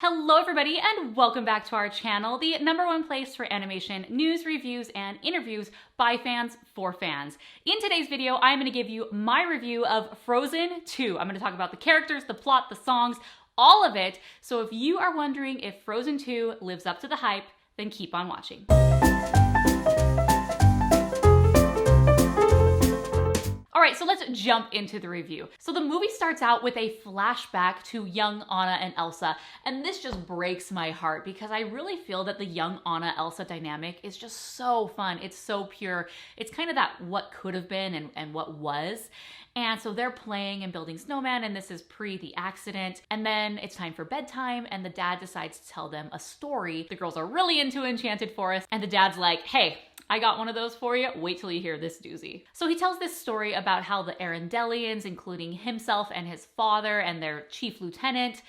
Hello everybody and welcome back to our channel, the #1 place for animation news, reviews, and interviews by fans for fans. In today's video, I'm going to give you my review of Frozen 2. I'm going to talk about the characters, the plot, the songs, all of it. So if you are wondering if Frozen 2 lives up to the hype, then keep on watching. Alright, so let's jump into the review. So the movie starts out with a flashback to young Anna and Elsa, and this just breaks my heart because I really feel that the young Anna-Elsa dynamic is just so fun. It's so pure. It's kind of that what could have been and what was. And so they're playing and building snowman, and this is pre the accident. And then it's time for bedtime, and the dad decides to tell them a story. The girls are really into Enchanted Forest, and the dad's like, hey, I got one of those for you. Wait till you hear this doozy. So he tells this story about how the Arendellians, including himself and his father and their chief lieutenant,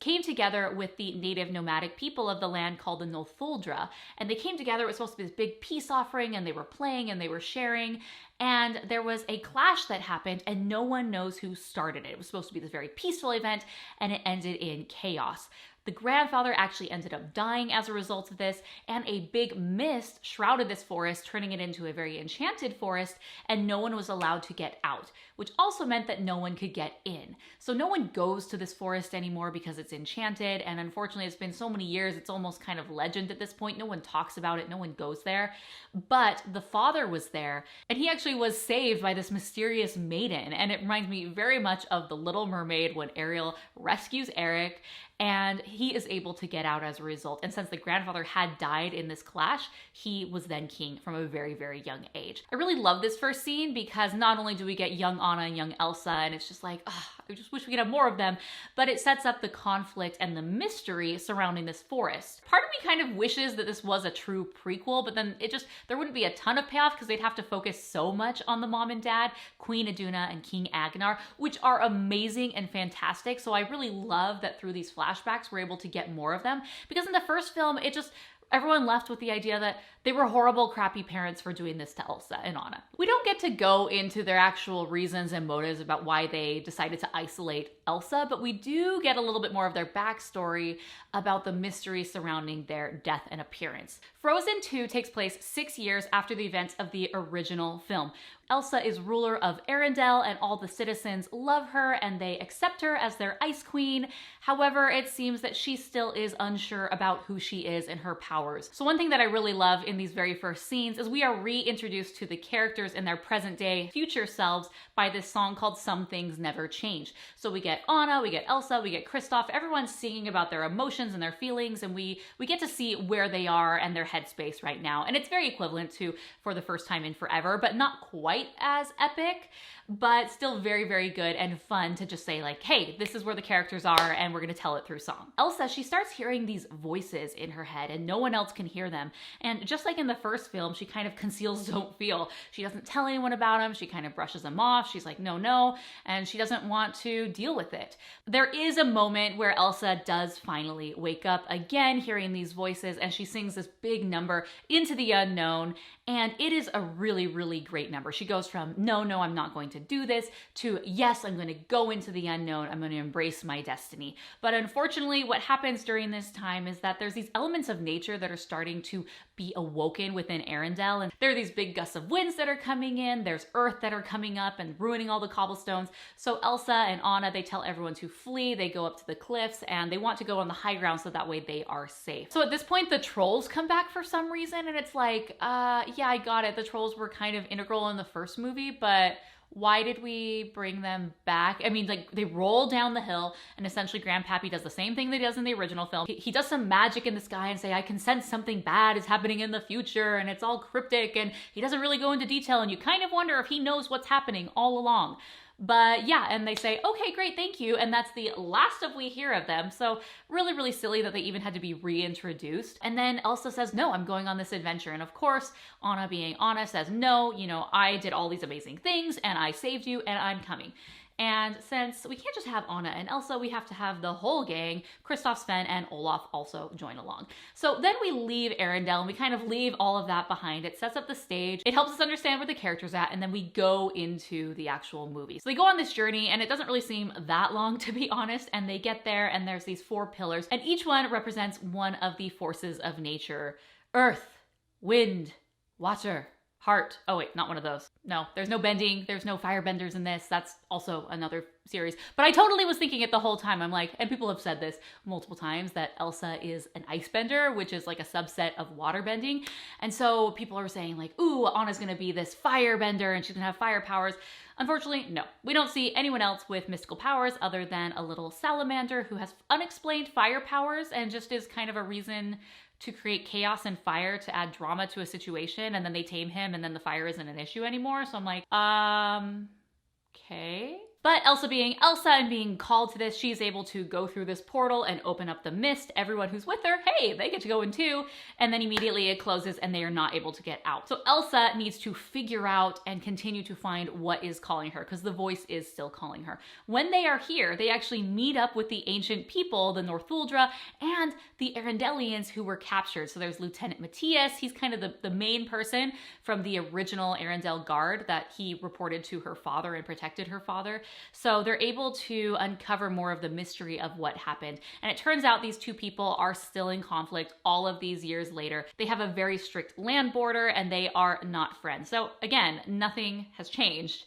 came together with the native nomadic people of the land called the Northuldra. And they came together, it was supposed to be this big peace offering, and they were playing and they were sharing. And there was a clash that happened and no one knows who started it. It was supposed to be this very peaceful event and it ended in chaos. The grandfather actually ended up dying as a result of this, and a big mist shrouded this forest, turning it into a very enchanted forest, and no one was allowed to get out, which also meant that no one could get in. So no one goes to this forest anymore because it's enchanted, and unfortunately it's been so many years, it's almost kind of legend at this point. No one talks about it, no one goes there. But the father was there, and he actually was saved by this mysterious maiden, and it reminds me very much of The Little Mermaid when Ariel rescues Eric, and he is able to get out as a result. And since the grandfather had died in this clash, he was then king from a very, very young age. I really love this first scene because not only do we get young Anna and young Elsa, and it's just like, I just wish we could have more of them, but it sets up the conflict and the mystery surrounding this forest. Part of me kind of wishes that this was a true prequel, but then there wouldn't be a ton of payoff because they'd have to focus so much on the mom and dad, Queen Iduna and King Agnarr, which are amazing and fantastic. So I really love that through these flashbacks, we're able to get more of them, because in the first film, everyone left with the idea that they were horrible, crappy parents for doing this to Elsa and Anna. We don't get to go into their actual reasons and motives about why they decided to isolate Elsa, but we do get a little bit more of their backstory about the mystery surrounding their death and appearance. Frozen 2 takes place 6 years after the events of the original film. Elsa is ruler of Arendelle, and all the citizens love her and they accept her as their ice queen. However, it seems that she still is unsure about who she is and her powers. So one thing that I really love in these very first scenes is we are reintroduced to the characters in their present day future selves by this song called Some Things Never Change. So we get Anna, we get Elsa, we get Kristoff, everyone's singing about their emotions and their feelings, and we get to see where they are and their headspace right now. And it's very equivalent to For the First Time in Forever, but not quite as epic, but still very, very good and fun to just say like, hey, this is where the characters are and we're gonna tell it through song. Elsa, she starts hearing these voices in her head and no one else can hear them. And just like in the first film, she kind of conceals don't feel. She doesn't tell anyone about them. She kind of brushes them off. She's like, no, and she doesn't want to deal with it. There is a moment where Elsa does finally wake up again, hearing these voices, and she sings this big number, Into the Unknown, and it is a really, really great number. She goes from, no, I'm not going to do this, to yes, I'm going to go into the unknown. I'm going to embrace my destiny. But unfortunately, what happens during this time is that there's these elements of nature that are starting to be awoken within Arendelle. And there are these big gusts of winds that are coming in. There's earth that are coming up and ruining all the cobblestones. So Elsa and Anna, they tell everyone to flee. They go up to the cliffs and they want to go on the high ground so that way they are safe. So at this point, the trolls come back for some reason. And it's like, yeah, I got it. The trolls were kind of integral in the first movie, but why did we bring them back? I mean, like, they roll down the hill and essentially Grandpappy does the same thing that he does in the original film. He does some magic in the sky and say, I can sense something bad is happening in the future, and it's all cryptic, and he doesn't really go into detail, and you kind of wonder if he knows what's happening all along. But yeah, and they say, okay, great, thank you. And that's the last of we hear of them. So really, really silly that they even had to be reintroduced. And then Elsa says, no, I'm going on this adventure. And of course, Anna being Anna says, no, I did all these amazing things and I saved you and I'm coming. And since we can't just have Anna and Elsa, we have to have the whole gang. Kristoff, Sven, and Olaf also join along. So then we leave Arendelle and we kind of leave all of that behind. It sets up the stage. It helps us understand where the character's at, and then we go into the actual movie. So they go on this journey, and it doesn't really seem that long, to be honest, and they get there, and there's these 4 pillars, and each one represents one of the forces of nature. Earth, wind, water, heart. Oh wait, not one of those. No, there's no bending. There's no firebenders in this. That's also another series. But I totally was thinking it the whole time. I'm like, and people have said this multiple times, that Elsa is an ice bender, which is like a subset of water bending. And so people are saying like, ooh, Anna's gonna be this firebender and she's gonna have fire powers. Unfortunately, no. We don't see anyone else with mystical powers other than a little salamander who has unexplained fire powers and just is kind of a reason to create chaos and fire to add drama to a situation, and then they tame him and then the fire isn't an issue anymore. So I'm like, okay. But Elsa being Elsa and being called to this, she's able to go through this portal and open up the mist. Everyone who's with her, hey, they get to go in too. And then immediately it closes and they are not able to get out. So Elsa needs to figure out and continue to find what is calling her, because the voice is still calling her. When they are here, they actually meet up with the ancient people, the Northuldra, and the Arendellians who were captured. So there's Lieutenant Mattias. He's kind of the main person from the original Arendelle Guard that he reported to her father and protected her father. So they're able to uncover more of the mystery of what happened. And it turns out these 2 people are still in conflict all of these years later. They have a very strict land border and they are not friends. So again, nothing has changed.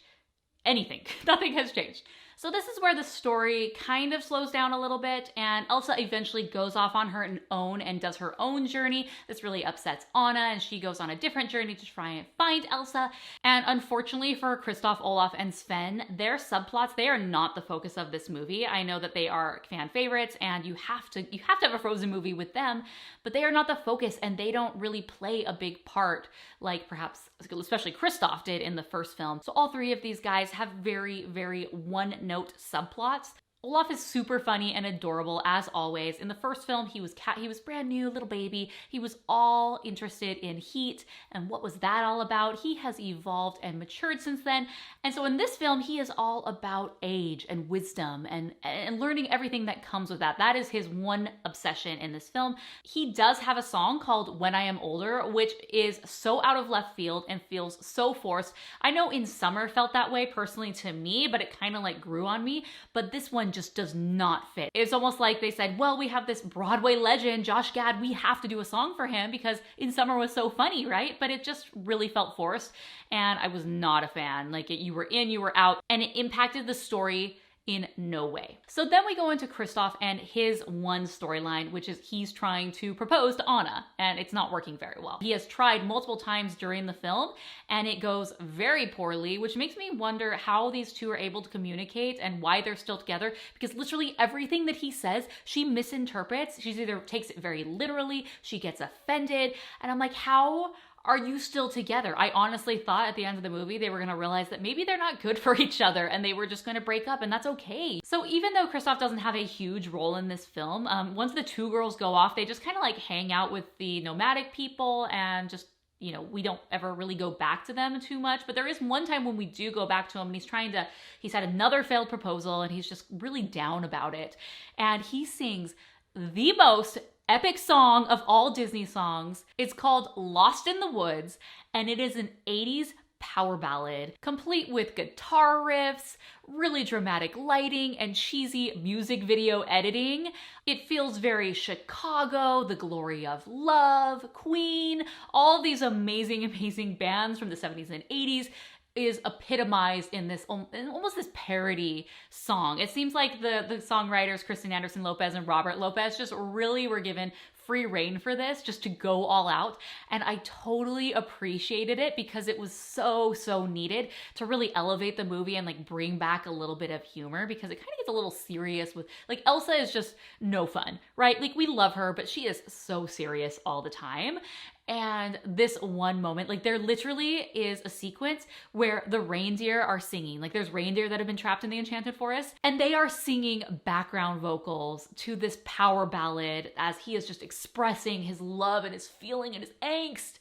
Anything. Nothing has changed. So this is where the story kind of slows down a little bit, and Elsa eventually goes off on her own and does her own journey. This really upsets Anna, and she goes on a different journey to try and find Elsa. And unfortunately for Kristoff, Olaf, and Sven, their subplots, they are not the focus of this movie. I know that they are fan favorites, and you have to have a Frozen movie with them, but they are not the focus, and they don't really play a big part like perhaps, especially Kristoff did in the first film. So all 3 of these guys have very, very one-note subplots. Olaf is super funny and adorable as always. In the first film, he was brand new, little baby. He was all interested in heat and what was that all about. He has evolved and matured since then. And so in this film, he is all about age and wisdom and learning everything that comes with that. That is his one obsession in this film. He does have a song called When I Am Older, which is so out of left field and feels so forced. I know In Summer felt that way personally to me, but it kind of like grew on me. But this one just does not fit. It's almost like they said, well, we have this Broadway legend, Josh Gad, we have to do a song for him because In Summer was so funny, right? But it just really felt forced, and I was not a fan. Like, you were in, you were out, and it impacted the story in no way. So then we go into Kristoff and his one storyline, which is he's trying to propose to Anna, and it's not working very well. He has tried multiple times during the film, and it goes very poorly, which makes me wonder how these 2 are able to communicate and why they're still together, because literally everything that he says, she misinterprets. She either takes it very literally, she gets offended, and I'm like, how are you still together? I honestly thought at the end of the movie they were gonna realize that maybe they're not good for each other and they were just gonna break up, and that's okay. So even though Kristoff doesn't have a huge role in this film, once the 2 girls go off, they just kind of like hang out with the nomadic people and just, you know, we don't ever really go back to them too much. But there is one time when we do go back to him and he's had another failed proposal and he's just really down about it. And he sings the most epic song of all Disney songs. It's called Lost in the Woods, and it is an 80s power ballad, complete with guitar riffs, really dramatic lighting, and cheesy music video editing. It feels very Chicago, The Glory of Love, Queen, all of these amazing, amazing bands from the 70s and 80s is epitomized in this almost this parody song. It seems like the songwriters Kristen Anderson Lopez and Robert Lopez just really were given free reign for this, just to go all out. And I totally appreciated it because it was so, so needed to really elevate the movie and like bring back a little bit of humor, because it kind of gets a little serious with, like, Elsa is just no fun, right? Like, we love her, but she is so serious all the time. And this one moment, like, there literally is a sequence where the reindeer are singing. Like, there's reindeer that have been trapped in the enchanted forest, and they are singing background vocals to this power ballad as he is just expressing his love and his feeling and his angst.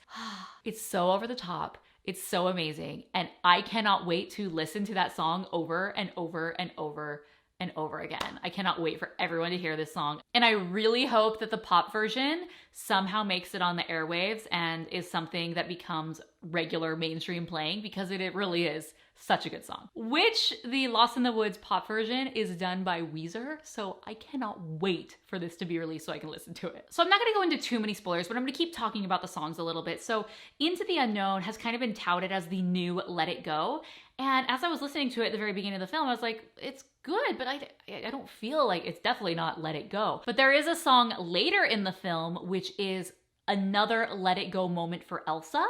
It's so over the top. It's so amazing. And I cannot wait to listen to that song over and over and over and over again. I cannot wait for everyone to hear this song. And I really hope that the pop version somehow makes it on the airwaves and is something that becomes regular mainstream playing, because it really is such a good song. Which the Lost in the Woods pop version is done by Weezer, so I cannot wait for this to be released so I can listen to it. So I'm not gonna go into too many spoilers, but I'm gonna keep talking about the songs a little bit. So Into the Unknown has kind of been touted as the new Let It Go. And as I was listening to it at the very beginning of the film, I was like, it's good, but I don't feel like it's definitely not Let It Go. But there is a song later in the film, which is another Let It Go moment for Elsa.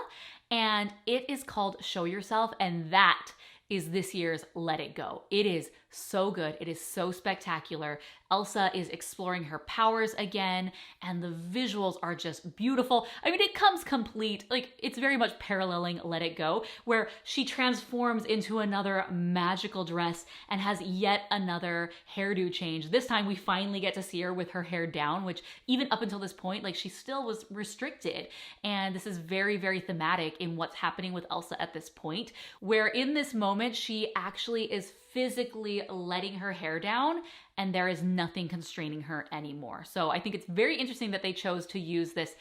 And it is called Show Yourself. And that is this year's Let It Go. It is so good. It is so spectacular. Elsa is exploring her powers again, and the visuals are just beautiful. I mean, it comes complete, like it's very much paralleling Let It Go, where she transforms into another magical dress and has yet another hairdo change. This time we finally get to see her with her hair down, which even up until this point, like she still was restricted. And this is very, very thematic in what's happening with Elsa at this point, where in this moment, she actually is physically letting her hair down and there is nothing constraining her anymore. So I think it's very interesting that they chose to use this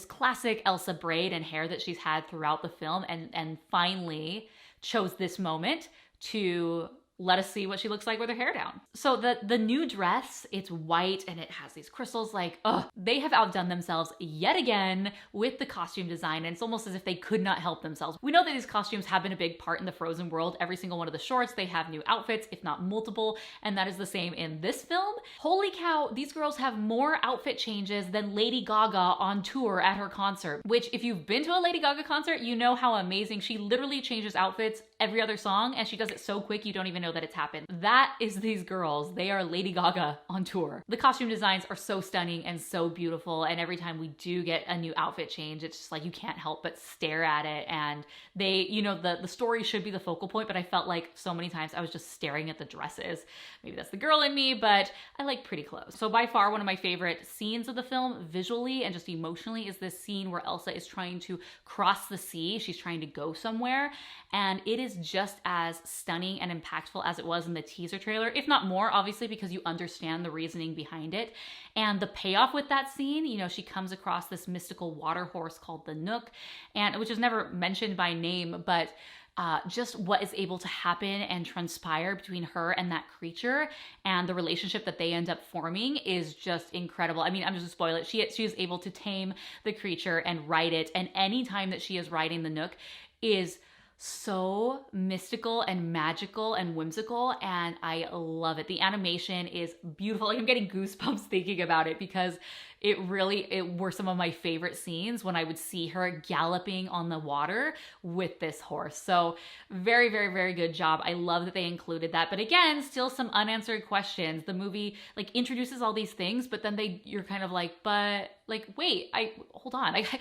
classic Elsa braid and hair that she's had throughout the film and finally chose this moment to let us see what she looks like with her hair down. So the new dress, it's white and it has these crystals. Like, oh, they have outdone themselves yet again with the costume design. And it's almost as if they could not help themselves. We know that these costumes have been a big part in the Frozen world. Every single one of the shorts, they have new outfits, if not multiple. And that is the same in this film. Holy cow, these girls have more outfit changes than Lady Gaga on tour at her concert, which if you've been to a Lady Gaga concert, you know how amazing. She literally changes outfits every other song and she does it so quick you don't even know that it's happened. That is these girls. They are Lady Gaga on tour. The costume designs are so stunning and so beautiful, and every time we do get a new outfit change, it's just like you can't help but stare at it. And they, you know, the story should be the focal point, but I felt like so many times I was just staring at the dresses. Maybe that's the girl in me, but I like pretty clothes. So by far one of my favorite scenes of the film visually and just emotionally is this scene where Elsa is trying to cross the sea. She's trying to go somewhere, and it is just as stunning and impactful as it was in the teaser trailer, if not more, obviously, because you understand the reasoning behind it. And the payoff with that scene, you know, she comes across this mystical water horse called the Nook, and which is never mentioned by name, but just what is able to happen and transpire between her and that creature and the relationship that they end up forming is just incredible. I mean, I'm just gonna spoil it. She is able to tame the creature and ride it, and any time that she is riding the Nook is so mystical and magical and whimsical, and I love it. The animation is beautiful. Like, I'm getting goosebumps thinking about it because it were some of my favorite scenes when I would see her galloping on the water with this horse. So very, very, very good job. I love that they included that. But again, still some unanswered questions. The movie like introduces all these things, but then you're kind of like, but like, wait, hold on. I got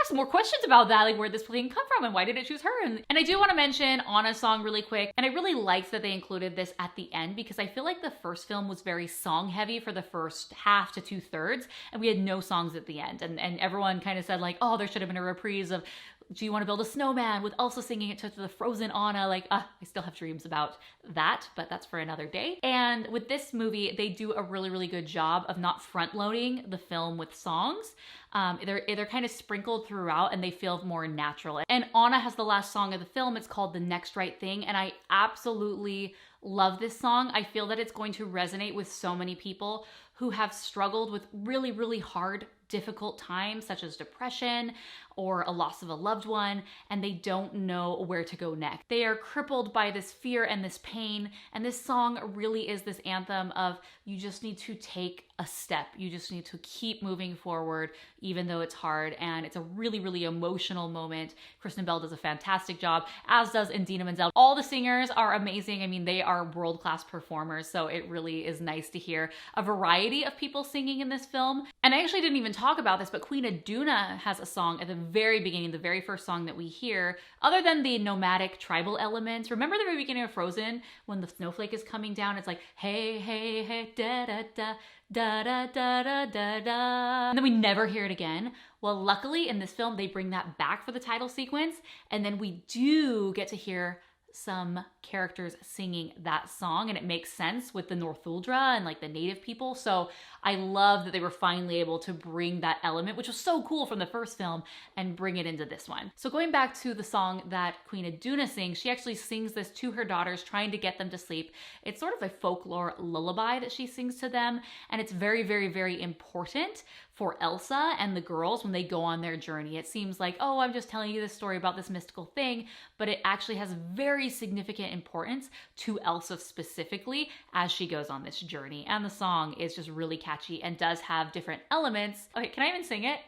some more questions about that. Like, where'd this thing come from and why did it choose her? And I do want to mention Anna's song really quick. And I really liked that they included this at the end because I feel like the first film was very song heavy for the first half to 2/3. And we had no songs at the end. And everyone kind of said like, oh, there should have been a reprise of Do You Want to Build a Snowman with Elsa singing it to the frozen Anna. Like, I still have dreams about that, but that's for another day. And with this movie, they do a really, really good job of not front loading the film with songs. They're kind of sprinkled throughout and they feel more natural. And Anna has the last song of the film. It's called The Next Right Thing. And I absolutely love this song. I feel that it's going to resonate with so many people who have struggled with really, really hard, difficult times such as depression or a loss of a loved one, and they don't know where to go next. They are crippled by this fear and this pain, and this song really is this anthem of you just need to take a step. You just need to keep moving forward even though it's hard, and it's a really, really emotional moment. Kristen Bell does a fantastic job, as does Iduna Menzel. All the singers are amazing. I mean, they are world-class performers, so it really is nice to hear a variety variety of people singing in this film. And I actually didn't even talk about this, but Queen Iduna has a song at the very beginning, the very first song that we hear, other than the nomadic tribal elements. Remember the very beginning of Frozen when the snowflake is coming down? It's like, hey, hey, hey, da da da, da da da da da da. And then we never hear it again. Well, luckily in this film, they bring that back for the title sequence. And then we do get to hear some characters singing that song, and it makes sense with the Northuldra and like the native people. So I love that they were finally able to bring that element, which was so cool from the first film, and bring it into this one. So going back to the song that Queen Iduna sings, she actually sings this to her daughters, trying to get them to sleep. It's sort of a folklore lullaby that she sings to them, and it's very, very, very important for Elsa and the girls when they go on their journey. It seems like, oh, I'm just telling you this story about this mystical thing, but it actually has very significant importance to Elsa specifically as she goes on this journey. And the song is just really catchy and does have different elements. Okay, can I even sing it?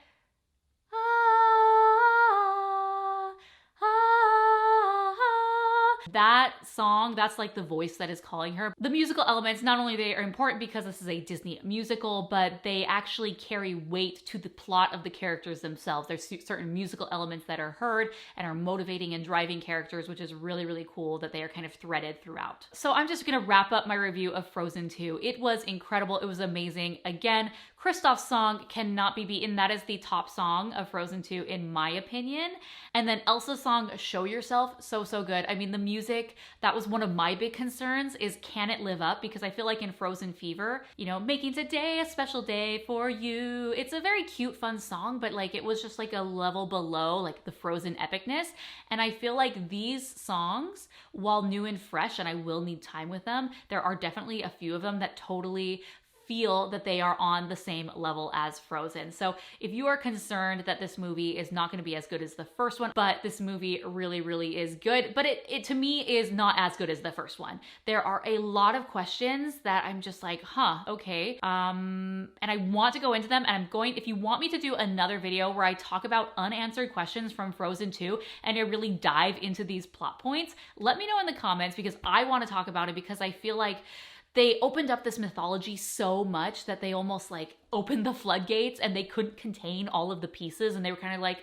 That song, that's like the voice that is calling her. The musical elements, not only they are important because this is a Disney musical, but they actually carry weight to the plot of the characters themselves. There's certain musical elements that are heard and are motivating and driving characters, which is really, really cool that they are kind of threaded throughout. So I'm just gonna wrap up my review of Frozen 2. It was incredible, it was amazing. Again, Kristoff's song cannot be beaten. That is the top song of Frozen 2 in my opinion. And then Elsa's song, Show Yourself, so, so good. I mean, the music, that was one of my big concerns, is can it live up? Because I feel like in Frozen Fever, you know, making today a special day for you. It's a very cute, fun song, but like it was just like a level below like the Frozen epicness. And I feel like these songs, while new and fresh, and I will need time with them, there are definitely a few of them that totally feel that they are on the same level as Frozen. So if you are concerned that this movie is not going to be as good as the first one, but this movie really, really is good, but it to me is not as good as the first one. There are a lot of questions that I'm just like, okay. And I want to go into them, and if you want me to do another video where I talk about unanswered questions from Frozen 2 and I really dive into these plot points, let me know in the comments, because I want to talk about it, because I feel like they opened up this mythology so much that they almost like opened the floodgates and they couldn't contain all of the pieces, and they were kind of like,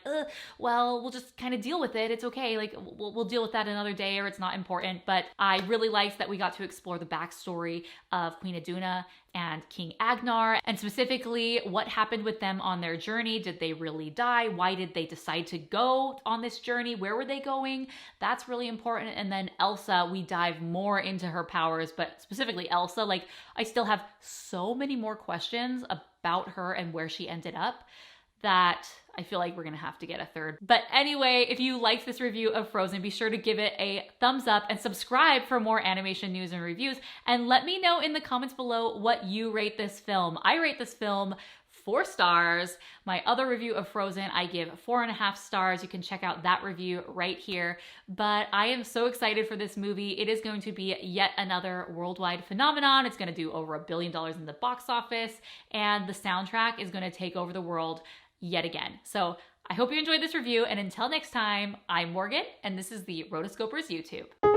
well, we'll just kind of deal with it. It's okay. Like we'll deal with that another day, or it's not important. But I really liked that we got to explore the backstory of Queen Iduna and King Agnarr, and specifically what happened with them on their journey. Did they really die? Why did they decide to go on this journey? Where were they going? That's really important. And then Elsa, we dive more into her powers, but specifically Elsa, like I still have so many more questions about her and where she ended up that I feel like we're gonna have to get a third. But anyway, if you liked this review of Frozen, be sure to give it a thumbs up and subscribe for more animation news and reviews. And let me know in the comments below what you rate this film. I rate this film 4 stars. My other review of Frozen, I give 4.5 stars. You can check out that review right here. But I am so excited for this movie. It is going to be yet another worldwide phenomenon. It's going to do over $1 billion in the box office, and the soundtrack is going to take over the world yet again. So I hope you enjoyed this review, and until next time, I'm Morgan, and this is the Rotoscopers YouTube.